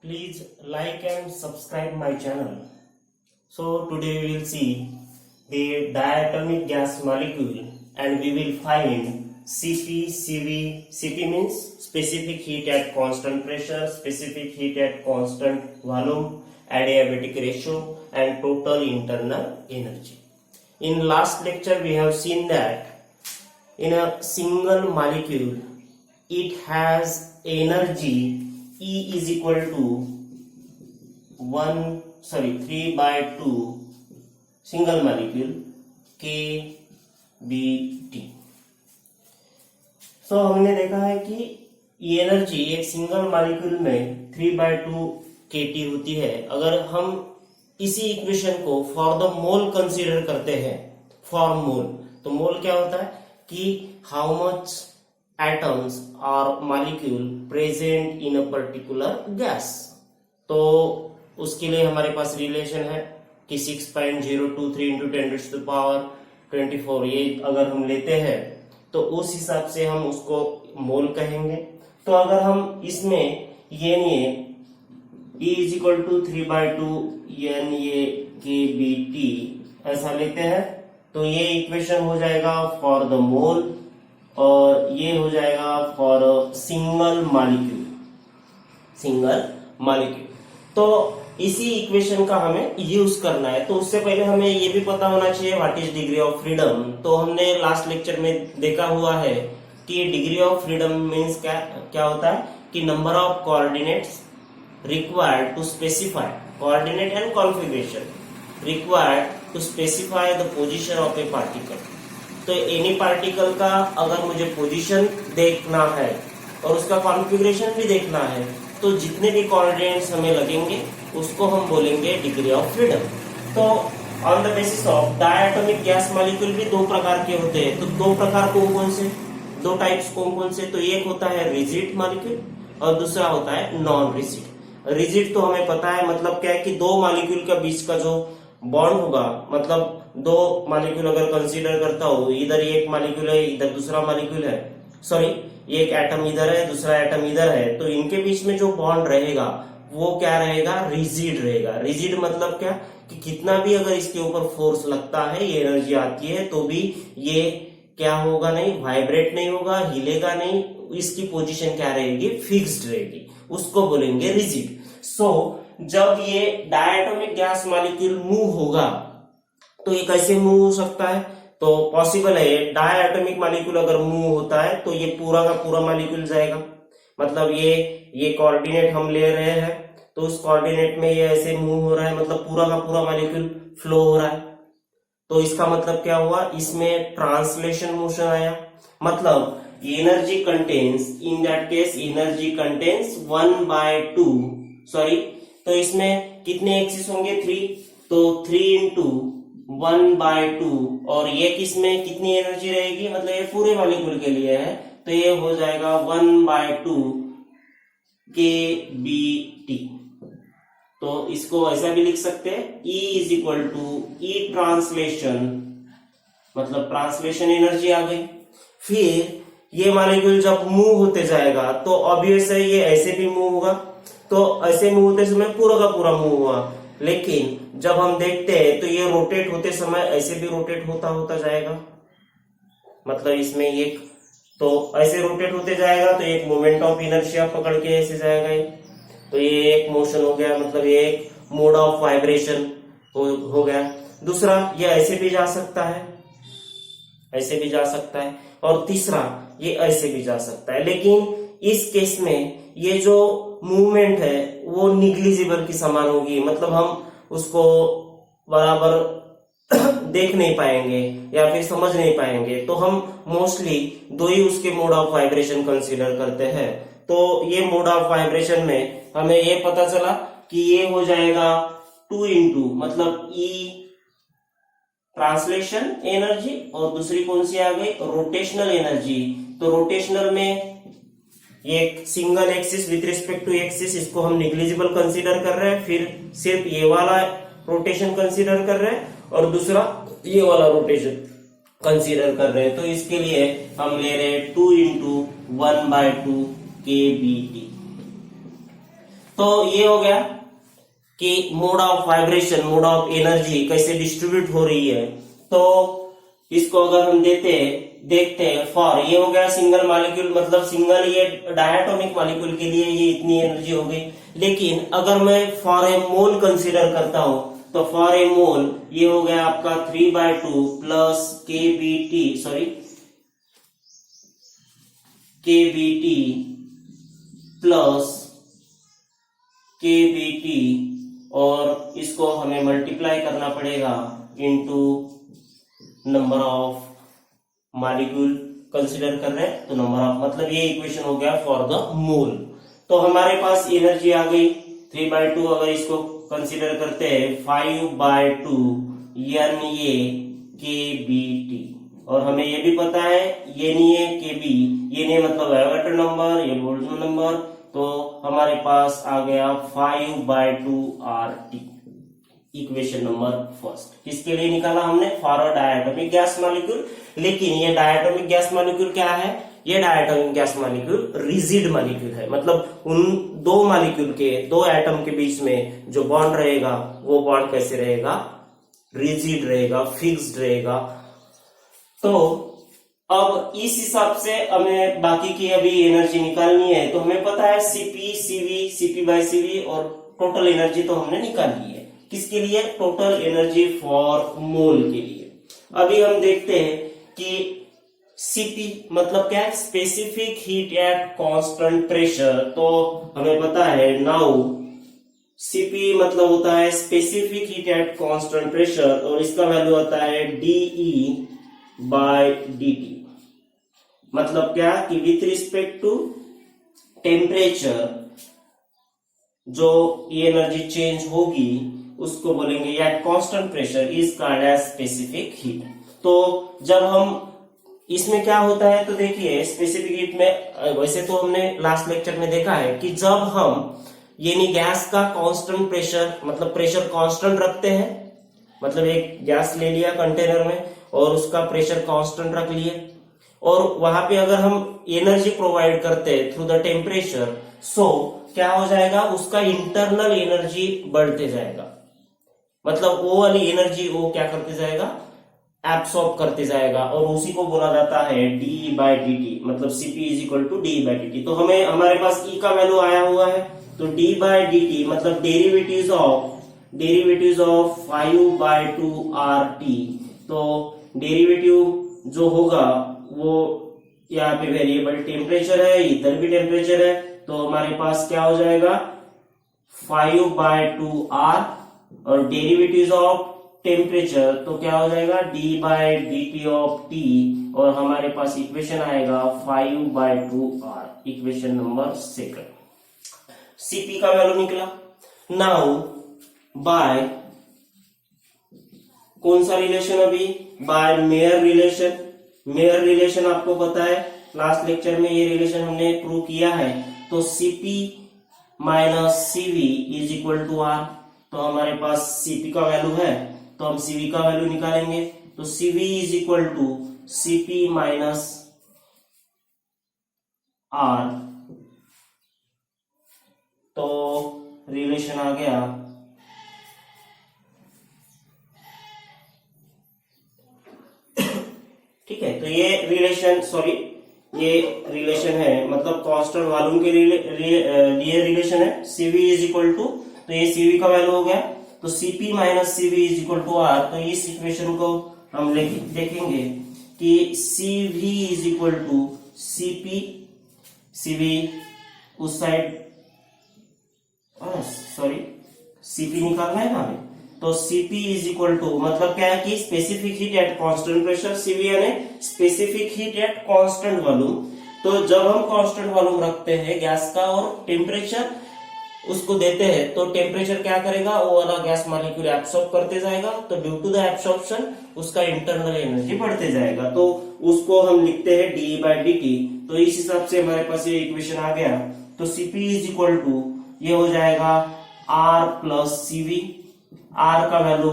Please like and subscribe my channel. So today we will see the diatomic gas molecule and we will find Cp, Cv. Cp means specific heat at constant pressure, specific heat at constant volume, adiabatic ratio and total internal energy. In last lecture we have seen that in a single molecule it has energy E is equal to 3 by 2 single molecule kBT. तो हमने देखा है कि ये energy एक single molecule में 3 by 2 kT होती है. अगर हम इसी इक्वेशन को फॉर द मोल कंसीडर करते हैं, फॉर मोल, तो मोल क्या होता है कि how much atoms or molecule present in a particular gas. तो उसके लिए हमारे पास रिलेशन है कि 6.023 into 10 raised to the power 24. ये अगर हम लेते हैं तो उस हिसाब से हम उसको मोल कहेंगे. तो अगर हम इसमें ये E is equal to 3 by 2 NA kBT ऐसा लेते हैं तो ये इक्वेशन हो जाएगा फॉर द मोल और ये हो जाएगा फॉर सिंगल मॉलिक्यूल. तो इसी इक्वेशन का हमें यूज करना है. तो उससे पहले हमें ये भी पता होना चाहिए what is degree of freedom. तो हमने लास्ट लेक्चर में देखा हुआ है कि डिग्री ऑफ फ्रीडम मीन्स क्या होता है कि number of coordinates required to specify coordinate and configuration required to specify the position of a particle. तो एनी पार्टिकल का अगर मुझे पोजीशन देखना है और उसका कॉन्फ़िगरेशन भी देखना है तो जितने भी कोऑर्डिनेट्स हमें लगेंगे उसको हम बोलेंगे डिग्री ऑफ फ्रीडम. तो on the basis of diatomic gas molecule भी दो प्रकार के होते हैं. तो दो प्रकार कौन से, दो टाइप्स कौन से, तो एक होता है रिजिड मॉलिक्यूल और दूसरा होता है नॉन रिजिड. रिजिड तो हमें पता है मतलब क्या है कि दो मॉलिक्यूल के बीच का जो बॉन्ड होगा, मतलब दो मॉलिक्यूल अगर कंसीडर करता हो, इधर एक मॉलिक्यूल है इधर दूसरा मॉलिक्यूल है, सॉरी एक एटम इधर है दूसरा एटम इधर है, तो इनके बीच में जो बॉन्ड रहेगा वो क्या रहेगा, रिजिड रहेगा. रिजिड मतलब क्या कि कितना भी अगर इसके ऊपर फोर्स लगता है, ये एनर्जी आती है तो भी ये क्या होगा नहीं, वाइब्रेट नहीं होगा, हिलेगा नहीं, इसकी पोजीशन क्या रहेगी, फिक्स्ड रहेगी, उसको बोलेंगे रिजिड. सो जब ये डायटोमिक गैस मॉलिक्यूल मूव होगा तो ये कैसे मूव हो सकता है, तो पॉसिबल है डायटोमिक मॉलिक्यूल अगर मूव होता है तो ये पूरा का पूरा मॉलिक्यूल जाएगा. मतलब ये कोऑर्डिनेट हम ले रहे हैं तो उस कोऑर्डिनेट में ये ऐसे मूव हो रहा है, मतलब पूरा का पूरा मॉलिक्यूल फ्लो हो रहा है. तो इसका मतलब क्या हुआ, इसमें ट्रांसलेशन मोशन आया. मतलब energy contains, in that case energy contains 1 by 2, sorry, तो इसमें कितने एक्सिस होंगे, 3, तो 3 into 1 by 2 और ये किसमें कितनी एनर्जी रहेगी, मतलब ये पूरे मॉलिक्यूल के लिए है तो ये हो जाएगा 1 by 2 kBT. तो इसको ऐसा भी लिख सकते हैं E is equal to E translation, मतलब ट्रांसलेशन एनर्जी आ गई. फिर ये मॉलिक्यूल जब मूव होते जाएगा तो ऑब्वियस है ये ऐसे भी मूव होगा, तो ऐसे मूव होते समय पूरा का पूरा मूव हुआ. लेकिन जब हम देखते हैं तो ये रोटेट होते समय ऐसे भी रोटेट होता जाएगा, मतलब इसमें एक तो ऐसे रोटेट होते जाएगा तो एक मोमेंट ऑफ इनर्शिया पकड़ के ऐसे जाएगा ये, तो ये एक मोशन हो गया, मतलब ये एक मोड ऑफ वाइब्रेशन हो गया. दूसरा ये ऐसे भी जा सकता है, ऐसे भी जा सकता है, और तीसरा ये ऐसे भी जा सकता है. लेकिन इस केस में ये जो मूवमेंट है वो निग्लिजिबल की समान होगी, मतलब हम उसको बराबर देख नहीं पाएंगे या फिर समझ नहीं पाएंगे. तो हम मोस्टली दो ही उसके मोड ऑफ वाइब्रेशन कंसीडर करते हैं. तो ये मोड ऑफ वाइब्रेशन में हमें ये पता चला कि ये हो जाएगा 2 into, मतलब E ट्रांसलेशन एनर्जी और दूसरी कौन सी आ गई, रोटेशनल एनर्जी. तो रोटेशनल में एक single axis with respect to axis, इसको हम निग्लिजिबल कंसीडर कर रहे हैं, फिर सिर्फ ये वाला रोटेशन कंसीडर कर रहे हैं और दूसरा ये वाला रोटेशन कंसीडर कर रहे हैं. तो इसके लिए हम ले रहे हैं 2 into 1 by 2 kBT. तो ये हो गया कि mode of vibration, mode of energy कैसे डिस्ट्रीब्यूट हो रही है। तो इसको अगर हम देखते हैं फॉर, ये हो गया सिंगल मॉलिक्यूल, मतलब सिंगल ये डायटोमिक मॉलिक्यूल के लिए ये इतनी एनर्जी हो गई। लेकिन अगर मैं फॉर ए मोल कंसीडर करता हूं तो फॉर ए मोल ये हो गया आपका 3/2 प्लस KBT प्लस KBT, और इसको हमें मल्टीप्लाई करना पड़ेगा into number of molecule consider कर रहे हैं, तो नंबर ऑफ, मतलब ये इक्वेशन हो गया फॉर द मोल। तो हमारे पास एनर्जी आ गई 3/2, अगर इसको कंसीडर करते हैं 5/2 NA KBT, और हमें ये भी पता है ये नहीं है KB, ये नहीं मतलब एवोगाड्रो नंबर, ये बोल्ट्जमैन नंबर, तो हमारे पास आ गया 5/2 RT, इक्वेशन नंबर फर्स्ट। किसके लिए निकाला हमने? For a diatomic gas molecule. लेकिन ये डायटोमिक गैस मॉलिक्यूल क्या है? ये diatomic gas molecule rigid molecule है, मतलब उन दो मॉलिक्यूल के, दो एटम के बीच में जो बॉन्ड रहेगा वो बॉन्ड कैसे रहेगा? रिजिड रहेगा, फिक्स्ड रहेगा। तो अब इस हिसाब से हमें बाकी की अभी एनर्जी निकालनी है। तो हमें पता है CP/CV और टोटल एनर्जी तो हमने निकाल ली है। किसके लिए? टोटल एनर्जी फॉर मोल के लिए। अभी हम देखते हैं कि CP मतलब क्या है? Specific heat at constant pressure. तो हमें पता है नाउ CP मतलब होता है specific heat at constant pressure, और इसका वैल्यू होता है DE/dt। मतलब क्या कि विथ रिस्पेक्ट टू टेम्परेचर जो ये एनर्जी चेंज होगी उसको बोलेंगे at constant pressure is called as specific heat. तो जब हम इसमें क्या होता है, तो देखिए स्पेसिफिक हीट में वैसे तो हमने लास्ट लेक्चर में देखा है कि जब हम यानी गैस का कांस्टेंट प्रेशर, मतलब प्रेशर कांस्टेंट रखते हैं, मतलब एक गैस ले लिया कंटेनर में और उसका प्रेशर कांस्टेंट रख लिए, और वहां पे अगर हम एनर्जी प्रोवाइड करते हैं थ्रू द टेम्परेचर, सो क्या हो जाएगा? उसका इंटरनल एनर्जी बढ़ते जाएगा, मतलब वो वाली एनर्जी वो क्या करते जाएगा? एब्सॉर्ब करते जाएगा, और उसी को बोला जाता है DE/dt, मतलब CP=DE/dt। तो हमें हमारे पास E का वैल्यू आया हुआ है, तो D/dt मतलब डेरिवेटिव ऑफ 5/2 RT। तो डेरिवेटिव जो होगा वो यहाँ पे वेरिएबल टेम्परेचर है, इधर भी टेम्परेचर है, तो हमारे पास क्या हो जाएगा? 5/2 R, और डेरिवेटिव ऑफ टेम्परेचर तो क्या हो जाएगा? D/dt ऑफ T, और हमारे पास इक्वेशन आएगा 5/2 R, equation number second. CP का वैल्यू निकला। नाउ बाय कौन सा रिलेशन? अभी by Mayer relation. Mayer relation आपको पता है, लास्ट लेक्चर में ये रिलेशन हमने प्रूव किया है। तो CP minus CV is equal to R। तो हमारे पास CP का वैल्यू है, तो हम CV का वैल्यू निकालेंगे। तो CV is equal to CP minus R। तो रिलेशन आ गया ठीक है। तो ये रिलेशन है, मतलब कांस्टेंट वॉल्यूम के लिए रिलेशन है। CV इज इक्वल टू, तो ये CV का वैल्यू हो गया, तो CP minus CV is equal to R। तो इस इक्वेशन को हम देखेंगे कि CV is equal to CV उस साइड, सॉरी CP निकालना है ना हमें, तो CP इज इक्वल टू मतलब क्या है कि specific heat at constant pressure, CV यानी specific heat at constant volume. तो जब हम कांस्टेंट वॉल्यूम रखते हैं गैस का और टेम्परेचर उसको देते हैं, तो टेम्परेचर क्या करेगा? वो वाला गैस मॉलिक्यूल एब्सॉर्ब करते जाएगा, तो ड्यू टू द एब्सॉर्प्शन उसका इंटरनल एनर्जी बढ़ते जाएगा, तो उसको हम लिखते हैं DE/dt। तो इस हिसाब से हमारे पास ये इक्वेशन आ गया। तो CP इज इक्वल टू ये हो जाएगा R प्लस CV। R का वैल्यू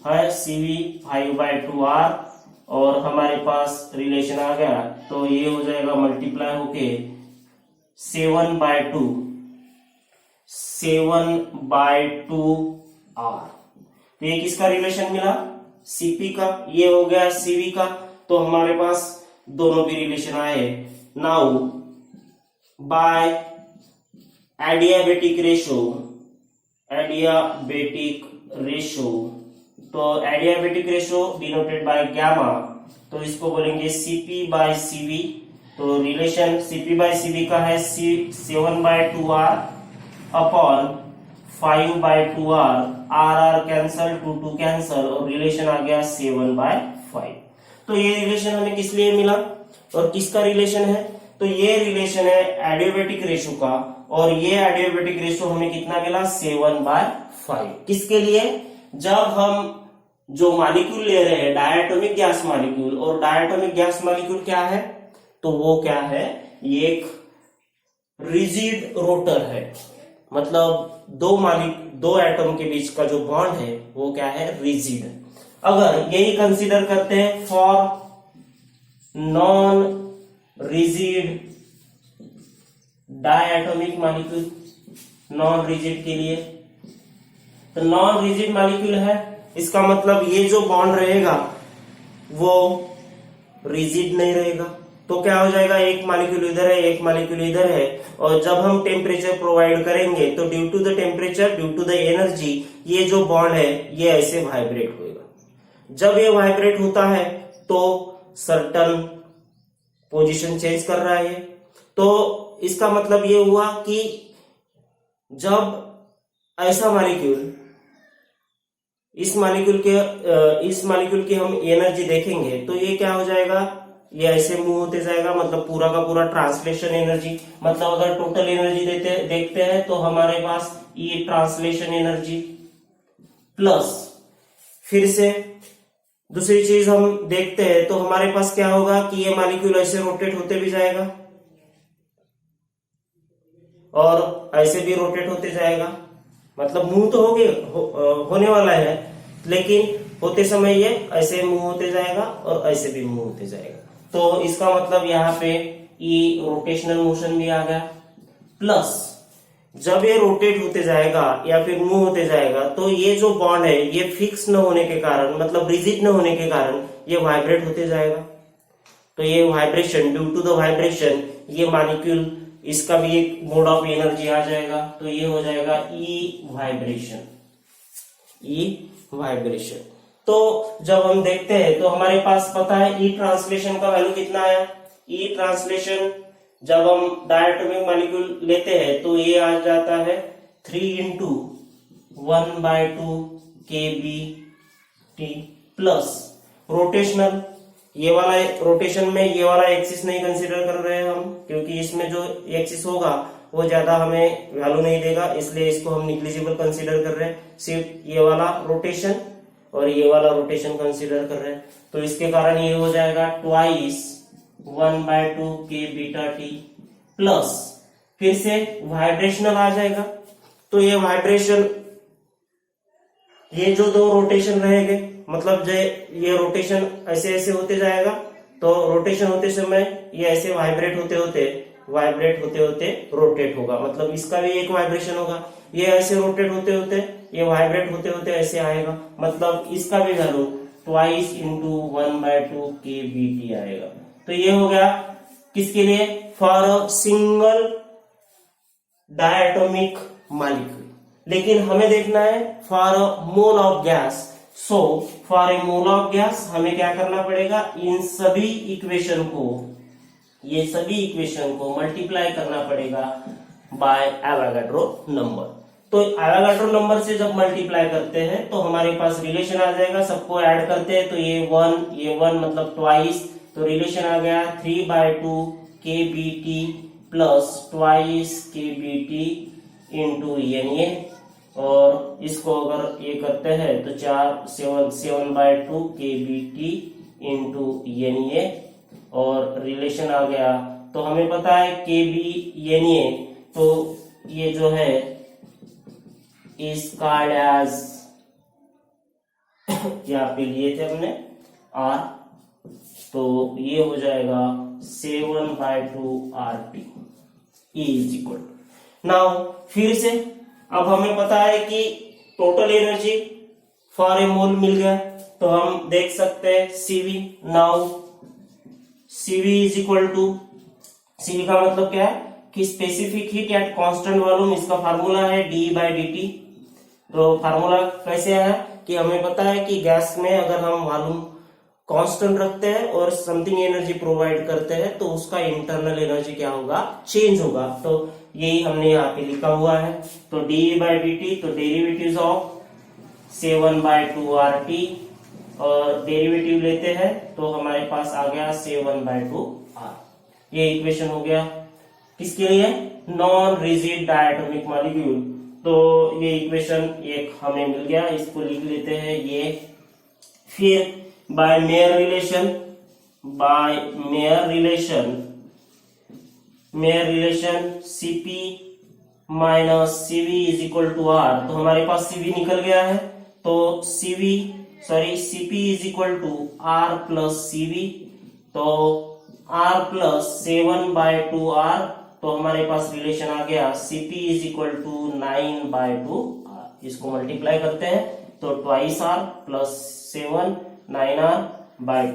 है CV 5/2 R, और हमारे पास रिलेशन आ गया, तो ये हो जाएगा मल्टीप्लाई होके 7/2 7/2r। तो ये किसका रिलेशन मिला? सीपी का। ये हो गया सीवी का। तो हमारे पास दोनों भी रिलेशन आए। नाउ बाय एडियाबेटिक रेशो, तो adiabatic ratio denoted by gamma, तो इसको बोलेंगे सीपी बाय सीवी। तो रिलेशन सीपी बाय सीवी का है 7/2r upon 5/2r, R cancel, 2 cancel, और रिलेशन आ गया 7/5। तो ये रिलेशन हमें किस लिए मिला और किसका रिलेशन है? तो ये रिलेशन है एडियाबेटिक रेशो का, और ये एडियाबेटिक रेशो हमें कितना मिला? 7/5। किसके लिए? जब हम जो मॉलिक्यूल ले रहे हैं डायटोमिक गैस मॉलिक्यूल, और डायटोमिक गैस मॉलिक्यूल क्या है? तो वो क्या है? ये एक रिजिड रोटर है, मतलब दो एटम के बीच का जो बॉन्ड है वो क्या है? रिजिड। अगर यही कंसीडर करते हैं for non rigid diatomic molecule, non rigid के लिए, तो नॉन रिजिड मॉलिक्यूल है, इसका मतलब ये जो बॉन्ड रहेगा वो रिजिड नहीं रहेगा। तो क्या हो जाएगा? एक मॉलिक्यूल इधर है, एक मॉलिक्यूल इधर है, और जब हम टेम्परेचर प्रोवाइड करेंगे तो due to the temperature, due to the energy, ये जो बॉन्ड है ये ऐसे वाइब्रेट होगा। जब ये वाइब्रेट होता है तो सर्टन पोजीशन चेंज कर रहा है। तो इसका मतलब ये हुआ कि जब ऐसा मॉलिक्यूल, इस मॉलिक्यूल की हम एनर्जी देखेंगे तो ये क्या हो जाएगा? ये ऐसे मूव होते जाएगा, मतलब पूरा का पूरा ट्रांसलेशन एनर्जी, मतलब अगर टोटल एनर्जी देखते हैं तो हमारे पास ये ट्रांसलेशन एनर्जी प्लस, फिर से दूसरी चीज हम देखते हैं तो हमारे पास क्या होगा कि ये मॉलिक्यूल ऐसे रोटेट होते भी जाएगा और ऐसे भी रोटेट होते जाएगा, मतलब मूव तो होने वाला है, लेकिन होते समय ये ऐसे मूव होते जाएगा और ऐसे भी मूव होते जाएगा। तो इसका मतलब यहाँ पे ये रोटेशनल मोशन भी आ गया। प्लस जब ये रोटेट होते जाएगा या फिर मूव होते जाएगा तो ये जो बॉन्ड है ये फिक्स न होने के कारण, मतलब रिजिड न होने के कारण ये वाइब्रेट होते जाएगा। तो ये vibration, due to the vibration, ये मॉलिक्यूल, इसका भी एक मोड ऑफ एनर्जी आ जाएगा। तो ये हो जाएगा ई वाइब्रेशन। तो जब हम देखते हैं तो हमारे पास पता है ई ट्रांसलेशन का वैल्यू कितना आया? ई ट्रांसलेशन जब हम डायटोमिक मॉलिक्यूल लेते हैं तो ये आ जाता है 3 × 1/2 kBT प्लस रोटेशनल, ये वाला रोटेशन में ये वाला एक्सिस नहीं कंसीडर कर रहे हैं हम, क्योंकि इसमें जो एक्सिस होगा वो ज्यादा हमें वैल्यू नहीं देगा, इसलिए इसको हम निग्लिजिबल कंसीडर कर रहे हैं। सिर्फ ये वाला रोटेशन और ये वाला रोटेशन कंसीडर कर रहे हैं, तो इसके कारण ये हो जाएगा 1/2 kBT प्लस, फिर से वाइब्रेशनल आ जाएगा। तो ये वाइब्रेशन, ये जो दो रोटेशन रहेंगे, मतलब ये रोटेशन ऐसे ऐसे होते जाएगा, तो रोटेशन होते समय ये ऐसे वाइब्रेट होते होते रोटेट होगा, मतलब इसका भी एक वाइब्रेशन होगा। ये ऐसे रोटेट होते होते, ये वाइब्रेट होते होते ऐसे आएगा, मतलब इसका भी वैल्यू 2 × 1/2 kBT आएगा। तो ये हो गया किसके लिए? For a single diatomic molecule. लेकिन हमें देखना है for a mole of gas. So for a mole of gas हमें क्या करना पड़ेगा? इन सभी इक्वेशन को मल्टीप्लाई करना पड़ेगा बाय एवोगाड्रो नंबर। तो एवोगाड्रो नंबर से जब मल्टीप्लाई करते हैं तो हमारे पास रिलेशन आ जाएगा, सबको ऐड करते हैं तो ये 1 मतलब ट्वाइस, तो रिलेशन आ गया 3/2 kBT plus twice kBT into Na, और इसको अगर ये करते हैं तो 7/2 kBT इंटू Na, और रिलेशन आ गया। तो हमें पता है kB Na, तो ये जो है इस कार्ड एज यहाँ पे लिए थे हमने R, तो ये हो जाएगा 7/2 RT इज इक्वल। नाउ फिर से अब हमें पता है कि total energy for a mole मिल गया, तो हम देख सकते हैं CV. Now CV is equal to, CV का मतलब क्या है कि specific heat at constant volume, इसका फार्मूला है डी/dt। तो फार्मूला कैसे है कि हमें पता है कि गैस में अगर हम वॉल्यूम कांस्टेंट रखते हैं और समथिंग एनर्जी प्रोवाइड करते हैं तो उसका इंटरनल एनर्जी क्या होगा, चेंज होगा। तो यही हमने यहाँ पे लिखा हुआ है। तो डी/dt, तो डेरिवेटिव ऑफ 7/2 RT, और डेरिवेटिव लेते हैं तो हमारे पास आ गया 7/2 R। ये इक्वेशन हो गया किसके लिए, नॉन रिजिड डायटोमिक मॉलिक्यूल। तो ये इक्वेशन एक हमें मिल गया, इसको लिख लेते हैं ये। फिर by Mayer relation Cp minus Cv is equal to R। तो हमारे पास Cv निकल गया है, तो Cp is equal to R plus Cv, तो R प्लस 7/2 R। तो हमारे पास रिलेशन आ गया Cp is equal to 9/2 R। इसको मल्टीप्लाई करते हैं तो 2R प्लस 7 9R/2।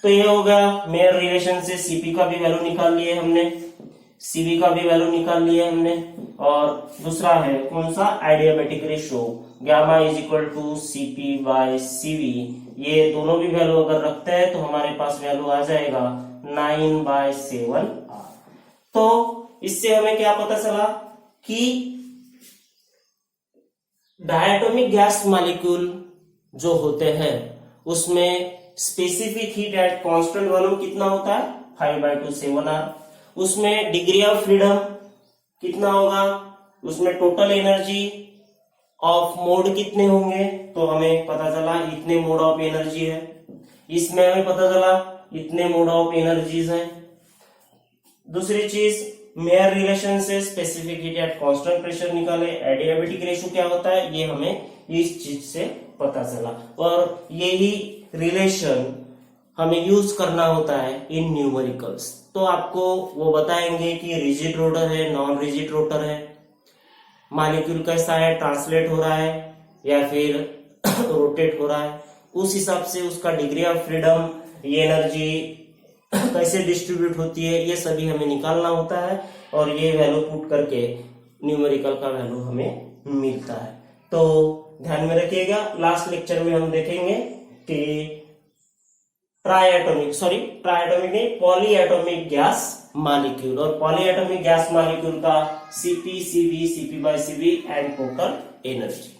तो ये हो गया मेयर रिलेशन से Cp का भी वैल्यू निकाल लिए हमने, Cv का भी वैल्यू निकाल लिए हमने। और दूसरा है कौन सा, adiabatic ratio, gamma is equal to Cp/Cv। ये दोनों भी वैल्यू अगर रखते हैं तो हमारे पास वैल्यू आ जाएगा 9/7R। तो इससे हमें क्या पता चला कि डायटोमिक गैस मॉलिक्यूल जो होते हैं उसमें specific heat at constant volume कितना होता है, 5/2 7R। उसमें डिग्री ऑफ फ्रीडम कितना होगा, उसमें टोटल एनर्जी ऑफ मोड कितने होंगे, तो हमें पता चला इतने मोड ऑफ एनर्जी है। इसमें हमें पता चला इतने मोड ऑफ एनर्जीज है। दूसरी चीज, मेयर रिलेशन से specific heat at constant pressure निकाले, एडियाबैटिक रेशियो क्या होता है ये हमें इस चीज से पता चला। और यही रिलेशन हमें यूज करना होता है इन न्यूमेरिकल्स। तो आपको वो बताएंगे कि रिजिड रोटर है, नॉन रिजिड रोटर है, मॉलिक्यूल कैसा है, ट्रांसलेट हो रहा है या फिर रोटेट हो रहा है, उस हिसाब से उसका डिग्री ऑफ फ्रीडम, ये एनर्जी कैसे डिस्ट्रीब्यूट होती है, ये सभी हमें निकालना होता है। और ये वैल्यू पुट करके न्यूमेरिकल का वैल्यू हमें मिलता है। तो ध्यान में रखिएगा, लास्ट लेक्चर में हम देखेंगे कि ट्राइएटोमिक नहीं, पॉलीएटोमिक गैस मॉलिक्यूल, और पॉलीएटोमिक गैस मॉलिक्यूल का Cp/Cv एंड टोटल एनर्जी।